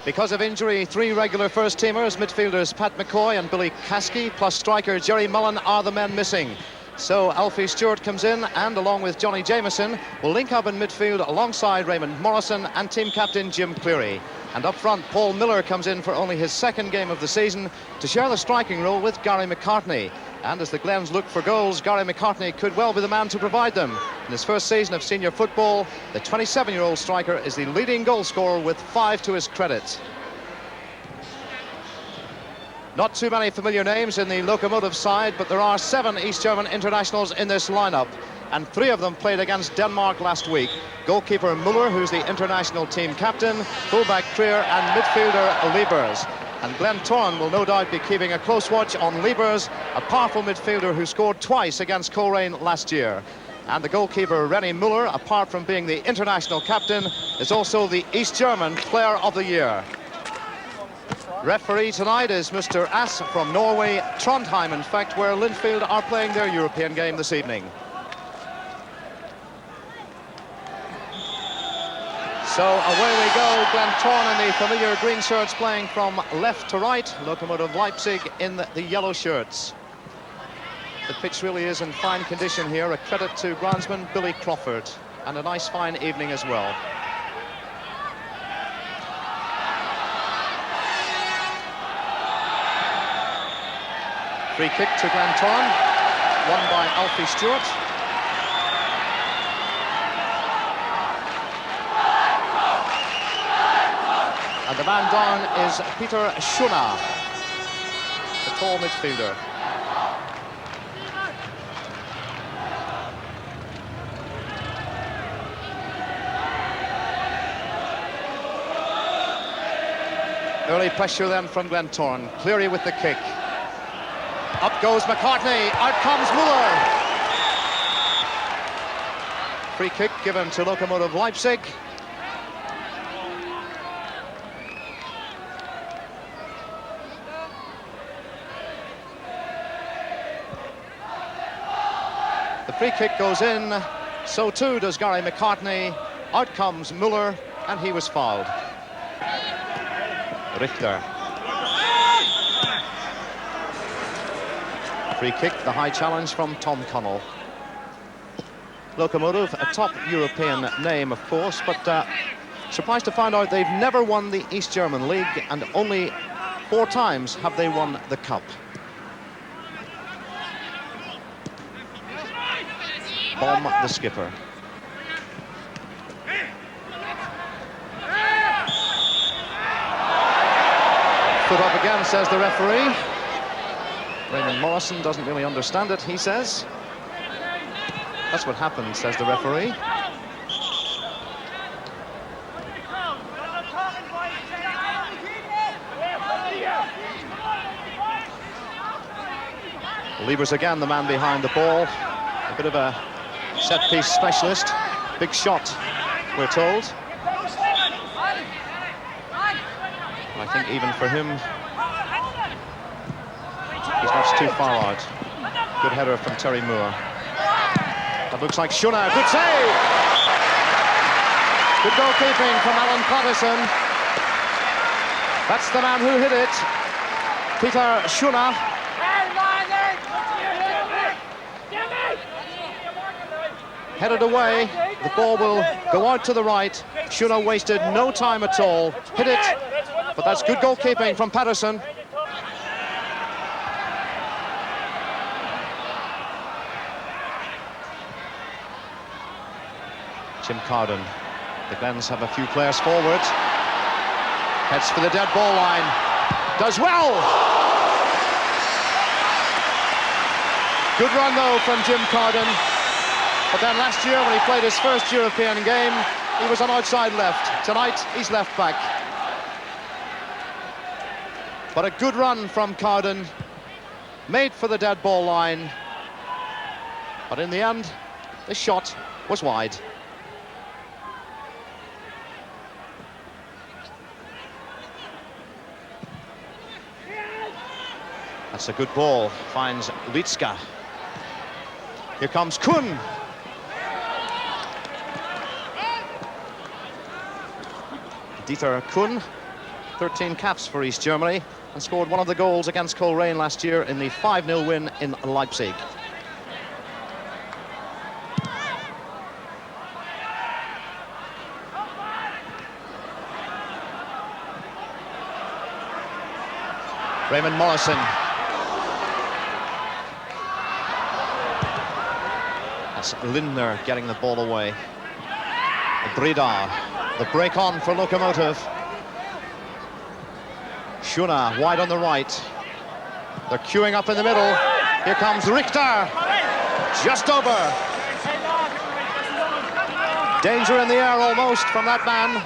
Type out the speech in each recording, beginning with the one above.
Because of injury, 3 regular first-teamers, midfielders Pat McCoy and Billy Caskey, plus striker Jerry Mullen are the men missing. So Alfie Stewart comes in and, along with Johnny Jameson, will link up in midfield alongside Raymond Morrison and team captain Jim Cleary. And up front, Paul Miller comes in for only his 2nd game of the season to share the striking role with Gary McCartney. And as the Glens look for goals, Gary McCartney could well be the man to provide them. In his first season of senior football, the 27-year-old striker is the leading goal scorer with 5 to his credit. Not too many familiar names in the Lokomotiv side, but there are 7 East German internationals in this lineup, and 3 of them played against Denmark last week. Goalkeeper Müller, who's the international team captain, fullback Trier, and midfielder Liebers. And Glentoran will no doubt be keeping a close watch on Liebers, a powerful midfielder who scored twice against Coleraine last year. And the goalkeeper René Müller, apart from being the international captain, is also the East German Player of the Year. Referee tonight is Mr. Ass from Norway, Trondheim, in fact, where Linfield are playing their European game this evening. So away we go, Glentoran in the familiar green shirts playing from left to right, Lokomotiv Leipzig in the yellow shirts. The pitch really is in fine condition here, a credit to groundsman Billy Crawford, and a nice fine evening as well. Free kick to Glentoran, won by Alfie Stewart. And the man down is Peter Schuna, the tall midfielder. Early pressure then from Glentoran. Cleary with the kick. Up goes McCartney, out comes Müller. Free kick given to Lokomotiv Leipzig. The free kick goes in, so too does Gary McCartney. Out comes Müller, and he was fouled. Richter. Free kick, the high challenge from Tom Connell. Lokomotiv, a top European name, of course, but surprised to find out they've never won the East German League, and only 4 times have they won the Cup. Bomb, the skipper. Foot up again, says the referee. Raymond Morrison doesn't really understand it, he says. That's what happened, says the referee. Liebers again, the man behind the ball. A bit of a set-piece specialist. Big shot, we're told. I think even for him, he's not too far out. Good header from Terry Moore. That looks like Schuna. Good save! Good goalkeeping from Alan Patterson. That's the man who hit it. Peter Schuna. Headed away. The ball will go out to the right. Schuna wasted no time at all. Hit it. But that's good goalkeeping from Patterson. Jim Carden. The Glens have a few players forward. Heads for the dead ball line. Does well. Good run though from Jim Carden. But then last year when he played his first European game, he was on outside left. Tonight he's left back. But a good run from Carden. Made for the dead ball line. But in the end, the shot was wide. That's a good ball, finds Litska. Here comes Kuhn. Dieter Kuhn. 13 caps for East Germany and scored one of the goals against Coleraine last year in the 5-0 win in Leipzig. Raymond Morrison. That's Lindner getting the ball away. Brida, the break on for Lokomotiv. Schuna wide on the right. They're queuing up in the middle. Here comes Richter. Just over. Danger in the air almost from that man.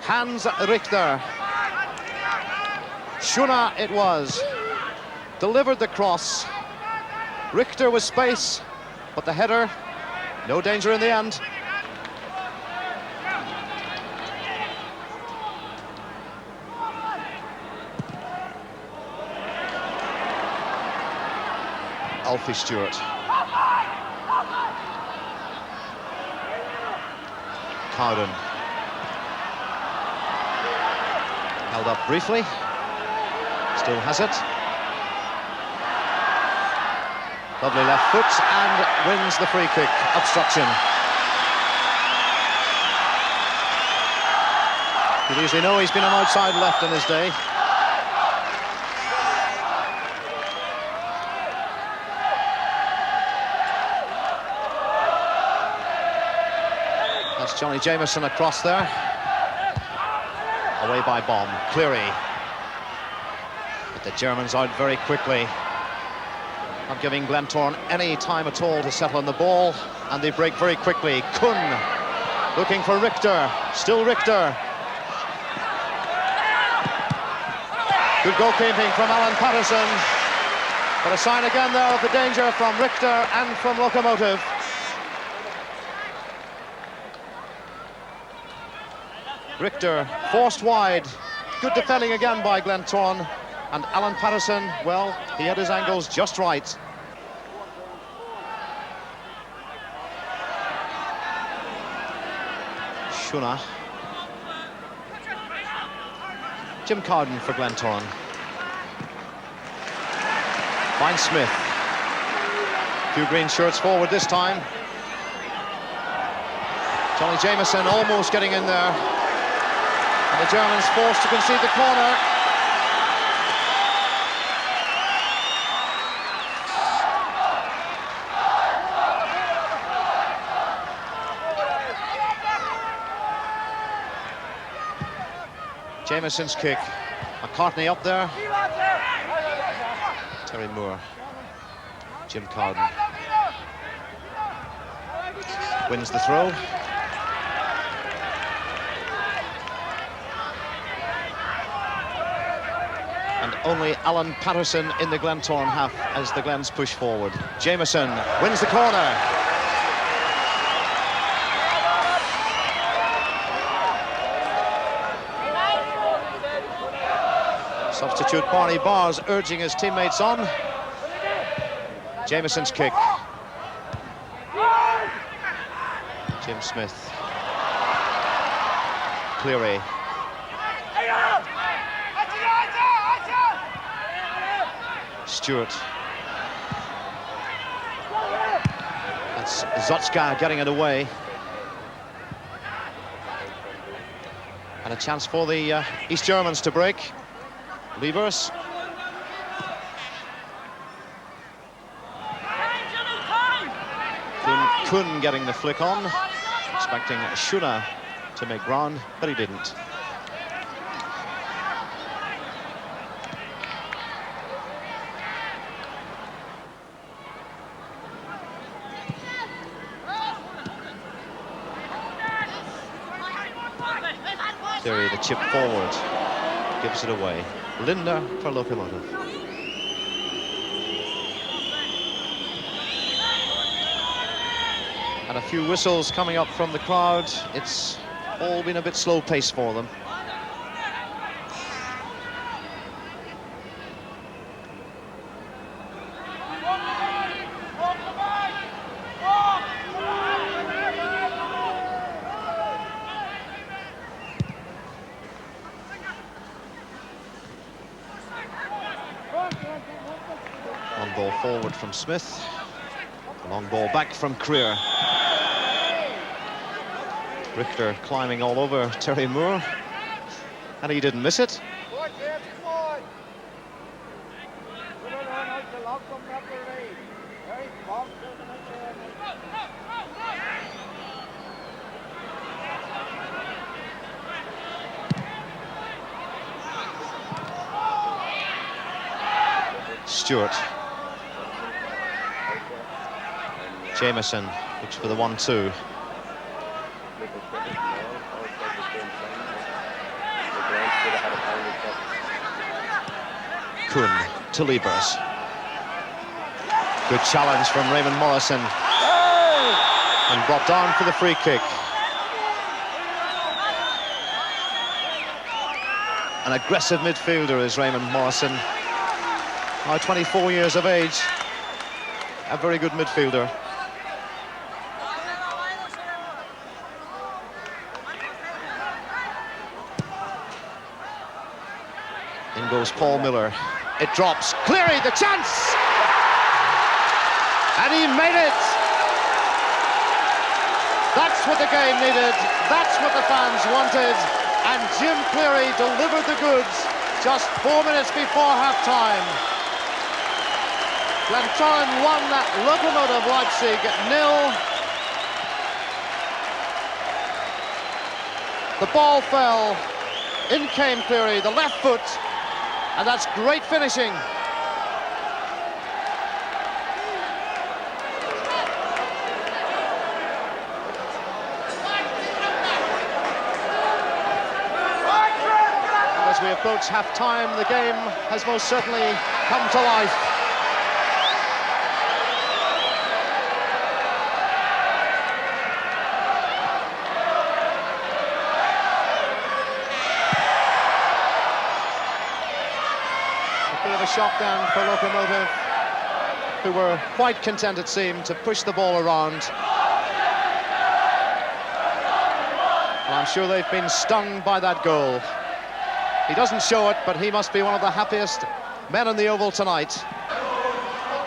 Hans Richter. Schuna it was. Delivered the cross. Richter with space, but the header, no danger in the end. Alfie Stewart. Cowden. Held up briefly. Still has it. Lovely left foot and wins the free kick. Obstruction. You'd easily know he's been on outside left in his day. That's Johnny Jameson across there. Away by Bomb. Cleary. But the Germans out very quickly. Not giving Glentoran any time at all to settle on the ball. And they break very quickly. Kuhn looking for Richter. Still Richter. Good goalkeeping from Alan Patterson. But a sign again there of the danger from Richter and from Lokomotiv. Richter forced wide. Good defending again by Glentoran. And Alan Patterson, well, he had his angles just right. Schuna. Jim Cowden for Glentoran. Finds Smith. Few green shirts forward this time. Johnny Jameson almost getting in there. And the Germans forced to concede the corner. Jameson's kick. McCartney up there. Terry Moore. Jim Cowden. Wins the throw. And only Alan Patterson in the Glentoran half as the Glens push forward. Jameson wins the corner. Substitute Barney Bars urging his teammates on. Jameson's kick. Jim Smith. Cleary. Stewart. That's Zotzka getting it away. And a chance for the East Germans to break. Levers. Kuhn getting the flick on. Expecting Schuna to make ground, but he didn't. Cleary, the chip forward, gives it away. Lindner for Lokomotiv. And a few whistles coming up from the crowd. It's all been a bit slow paced for them. Long ball forward from Smith. Long ball back from Cleary. Richter climbing all over Terry Moore, and he didn't miss it. Stewart. Jameson looks for the 1-2. Kuhn to Liebers. Good challenge from Raymond Morrison. And brought down for the free kick. An aggressive midfielder is Raymond Morrison. Now 24 years of age. A very good midfielder. In goes Paul Miller. It drops. Cleary, the chance! And he made it! That's what the game needed. That's what the fans wanted. And Jim Cleary delivered the goods just 4 minutes before half-time. Glentoran 1, Lokomotiv Leipzig 0. The ball fell. In came Cleary, the left foot. And that's great finishing. As we approach half-time, the game has most certainly come to life. A shock then for Lokomotiv, who were quite content, it seemed, to push the ball around. And I'm sure they've been stung by that goal. He doesn't show it, but he must be one of the happiest men in the Oval tonight.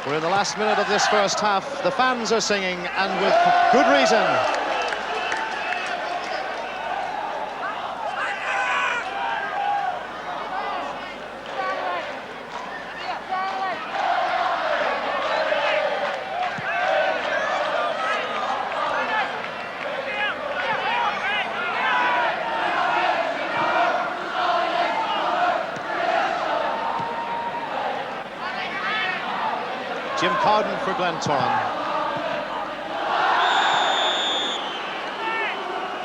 We're in the last minute of this first half. The fans are singing, and with good reason. Jim Cowden for Glentoran.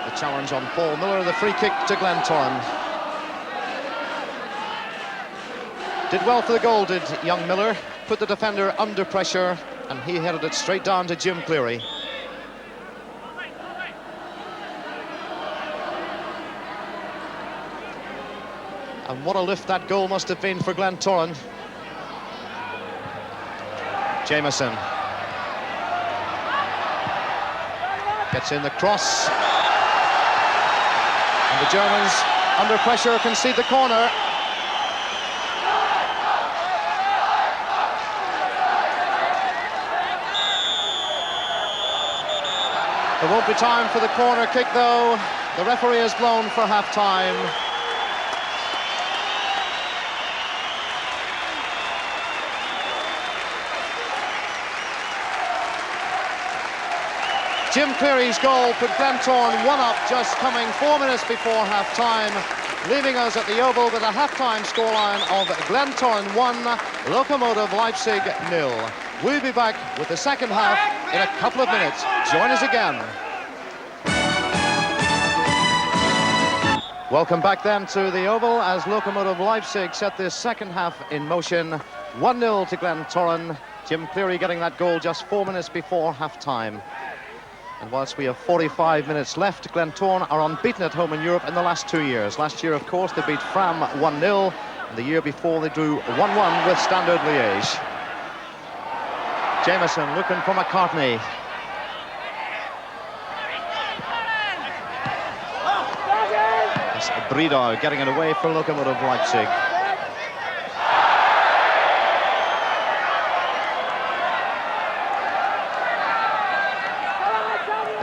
The challenge on Paul Miller, the free kick to Glentoran. Did well for the goal, did young Miller. Put the defender under pressure, and he headed it straight down to Jim Cleary. And what a lift that goal must have been for Glentoran. Jameson gets in the cross, and the Germans under pressure concede the corner. There won't be time for the corner kick though. The referee has blown for half-time. Jim Cleary's goal put Glentoran 1 up, just coming 4 minutes before half-time, leaving us at the Oval with a half-time scoreline of Glentoran 1, Lokomotiv Leipzig 0. We'll be back with the second half in a couple of minutes. Join us again. Welcome back then to the Oval as Lokomotiv Leipzig set this second half in motion. 1-0 to Glentoran. Jim Cleary getting that goal just 4 minutes before half-time. And whilst we have 45 minutes left, Glentoran are unbeaten at home in Europe in the last 2 years. Last year, of course, they beat Fram 1-0, and the year before they drew 1-1 with Standard Liège. Jameson looking for McCartney. It's Bridau getting it away for Lokomotiv Leipzig.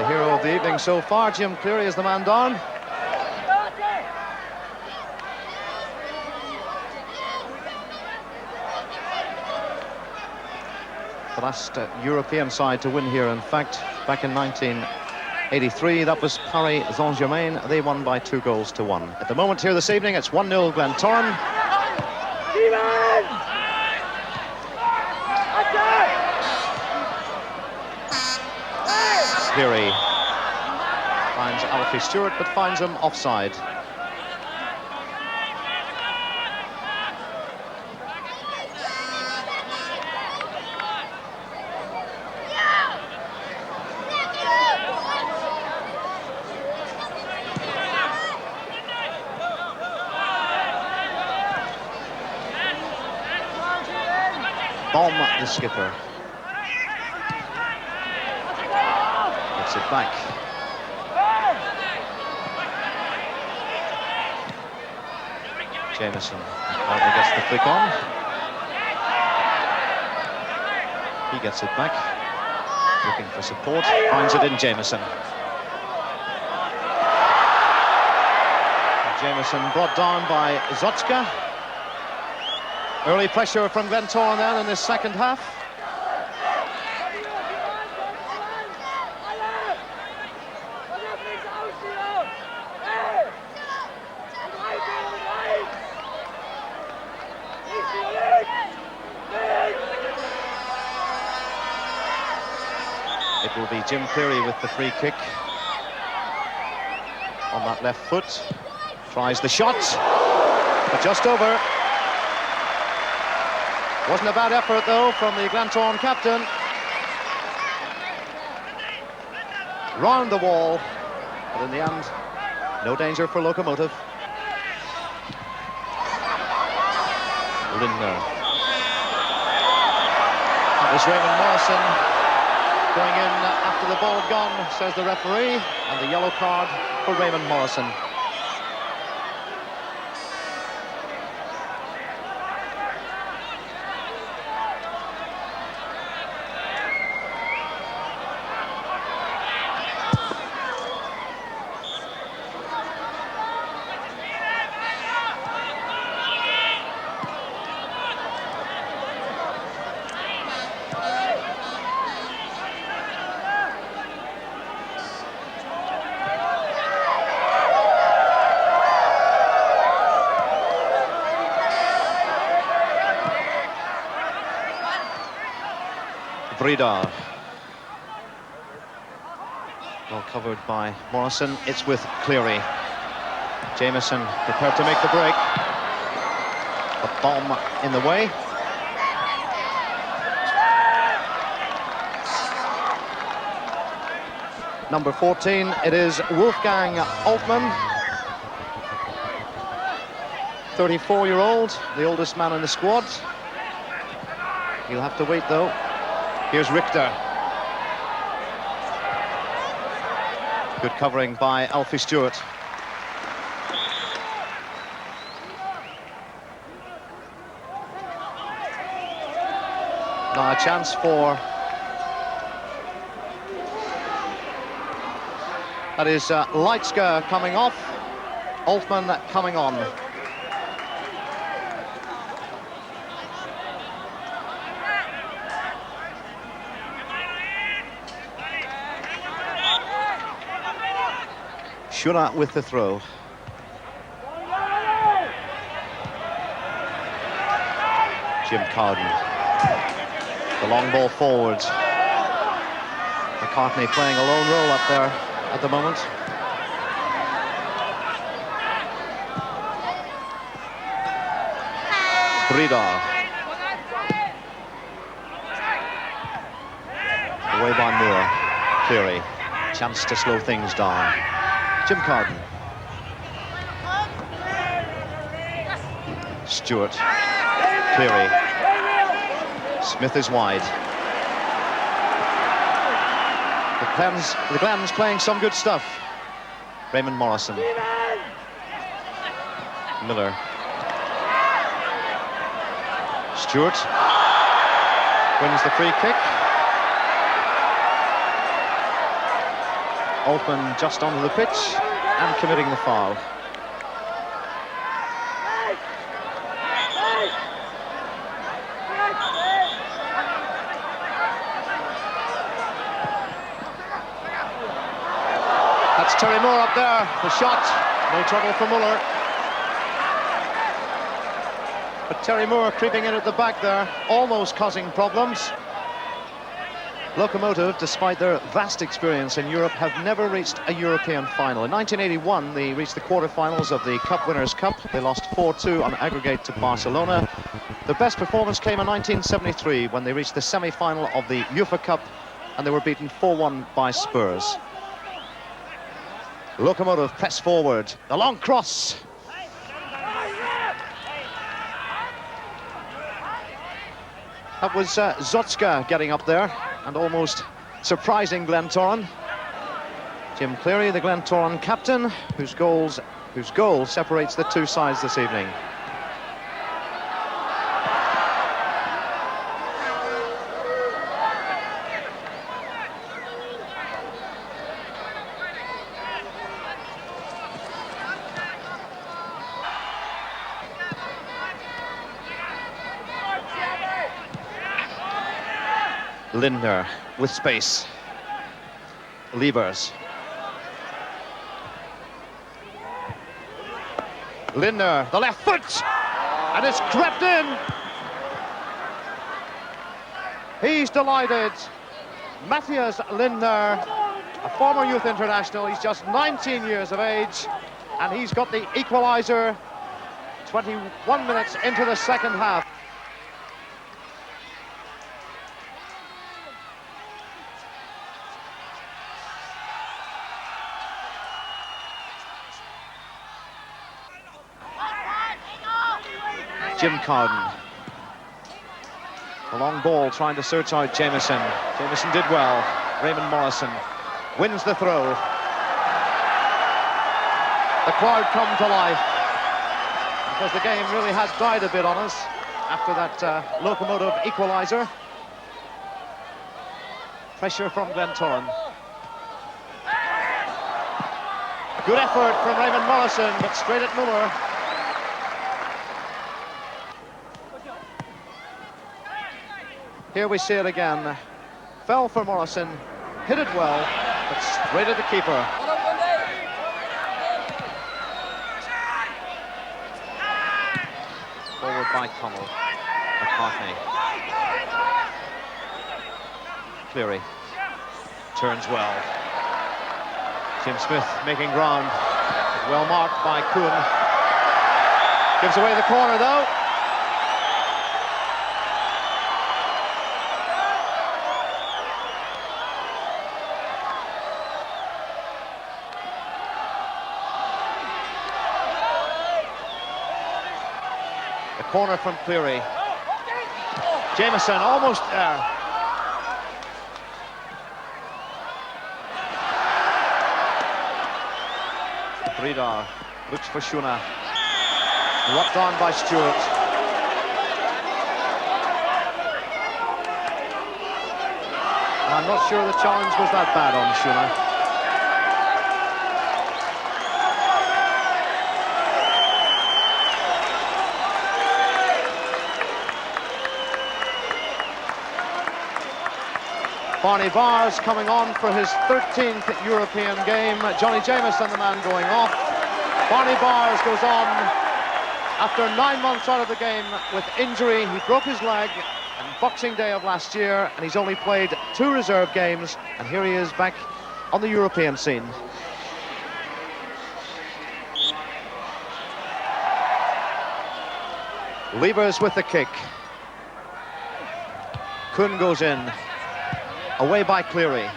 hero of the evening so far. Jim Cleary is the man down. The last European side to win here, in fact, back in 1983, that was Paris Saint-Germain. They won by 2-1. At the moment here this evening, it's 1-0 Glentoran. Cleary finds Alfie Stewart, but finds him offside. Bomb, the skipper. Gets it back. Jameson hardly gets the flick on. He gets it back. Looking for support. Finds it in Jameson. Jameson brought down by Zotzka. Early pressure from Glentoran then in this second half. It will be Jim Cleary with the free kick on that left foot. Tries the shot, but just over. Wasn't a bad effort, though, from the Glentoran captain. Round the wall, but in the end, no danger for Lokomotiv. Lindner. That was Raymond Morrison going in after the ball had gone, says the referee, and the yellow card for Raymond Morrison. Breda. Well covered by Morrison. It's with Cleary. Jameson prepared to make the break. A bomb in the way. Number 14, it is Wolfgang Altmann. 34-year-old, the oldest man in the squad. He'll have to wait, though. Here's Richter. Good covering by Alfie Stewart. Now a chance for... That is Leitska coming off, Altmann coming on. Shura with the throw. Jim Cowden. The long ball forwards. McCartney playing a lone role up there at the moment. Breda. Away by Moore. Cleary. Chance to slow things down. Jim Carden. Stewart. Cleary. Smith is wide. The Glens playing some good stuff. Raymond Morrison. Miller. Stewart wins the free kick. Altman just onto the pitch and committing the foul. That's Terry Moore up there, the shot, no trouble for Muller. But Terry Moore creeping in at the back there, almost causing problems. Lokomotiv, despite their vast experience in Europe, have never reached a European final. In 1981, they reached the quarterfinals of the Cup Winners' Cup. They lost 4-2 on aggregate to Barcelona. Their best performance came in 1973 when they reached the semi-final of the UEFA Cup and they were beaten 4-1 by Spurs. Lokomotiv press forward, the long cross. That was Zotska getting up there and almost surprising Glentoran. Jim Cleary, the Glentoran captain, whose goal separates the two sides this evening. Lindner with space. Levers. Lindner, the left foot, and it's crept in. He's delighted. Matthias Lindner, a former youth international, he's just 19 years of age, and he's got the equaliser 21 minutes into the second half. Jim Cowden. A long ball trying to search out Jameson. Jameson did well. Raymond Morrison wins the throw. The crowd come to life because the game really has died a bit on us after that Lokomotiv equaliser. Pressure from Glentoran. Good effort from Raymond Morrison, but straight at Muller. Here we see it again. Fell for Morrison, hit it well, but straight at the keeper. Forward by Connell. McCartney. Cleary. Turns well. Jim Smith making ground. Well marked by Kuhn. Gives away the corner though. Corner from Cleary. Jameson almost there. Bridar looks for Shuna. Locked on by Stewart. I'm not sure the challenge was that bad on Shuna. Barney Barrs coming on for his 13th European game. Johnny Jameson, the man going off. Barney Barrs goes on after 9 months out of the game with injury. He broke his leg on Boxing Day of last year, and he's only played 2 reserve games, and here he is back on the European scene. Levers with the kick. Kuhn goes in. Away by Cleary.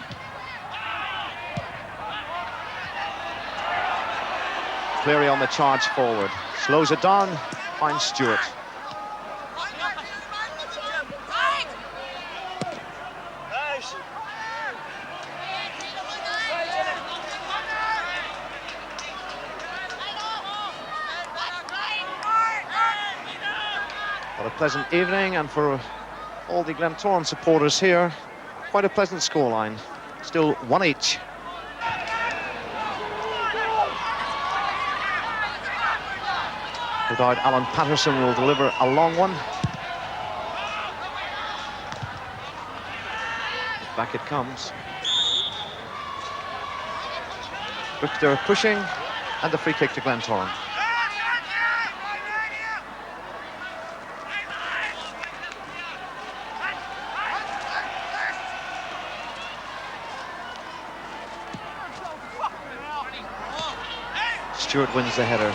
Cleary on the charge forward. Slows it down, finds Stewart. What a pleasant evening, and for all the Glentoran supporters here, quite a pleasant scoreline. Still 1 each. No doubt Alan Patterson will deliver a long one. Back it comes. Richter pushing, and the free kick to Glentoran. Stewart wins the header.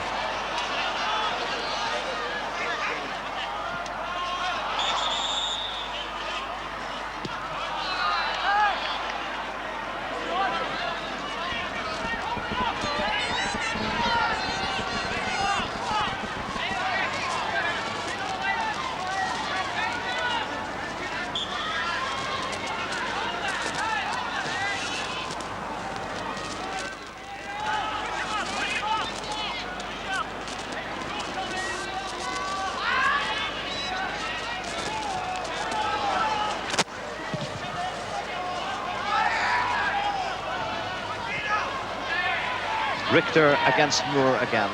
Richter against Moore again.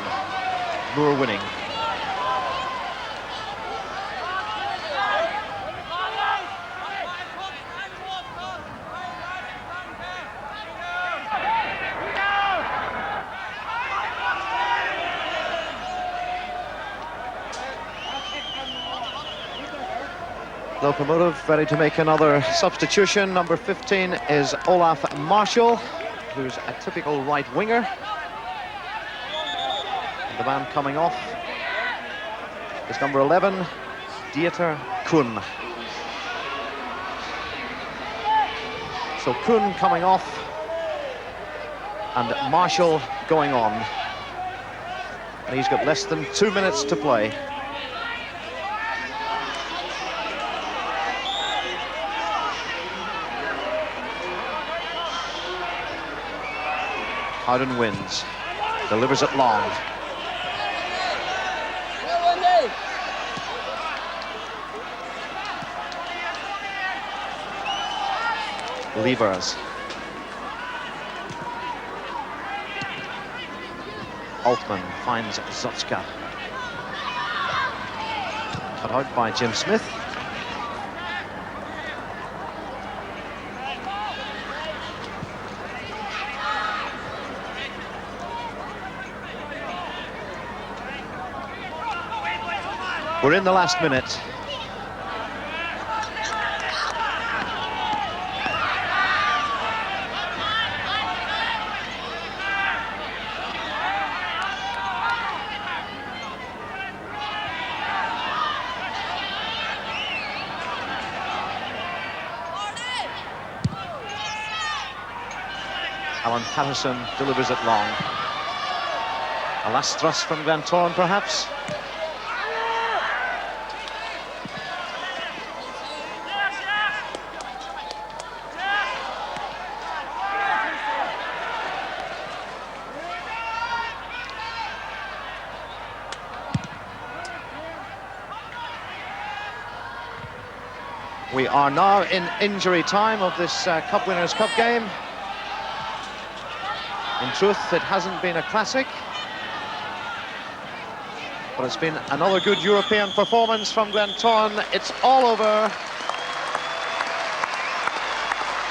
Moore winning. Lokomotiv ready to make another substitution. Number 15 is Olaf Marshall, who's a typical right winger. The man coming off is number 11, Dieter Kuhn. So Kuhn coming off and Marshall going on. And he's got less than 2 minutes to play. Howden wins, delivers it long. Levers. Altman finds Zotska. Cut out by Jim Smith. We're in the last minute. Alan Patterson delivers it long. A last thrust from Glentoran, perhaps. We are now in injury time of this Cup Winners' Cup game. In truth, it hasn't been a classic, but it's been another good European performance from Glentoran. It's all over.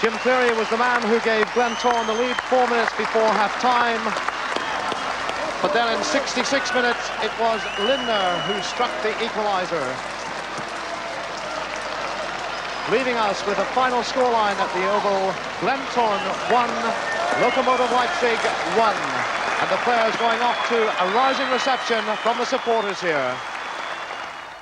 Jim Cleary was the man who gave Glentoran the lead 4 minutes before half-time. But then in 66 minutes, it was Lindner who struck the equaliser, leaving us with a final scoreline at the Oval. Glentoran 1, Lokomotiv Leipzig 1. And the players going off to a rousing reception from the supporters here.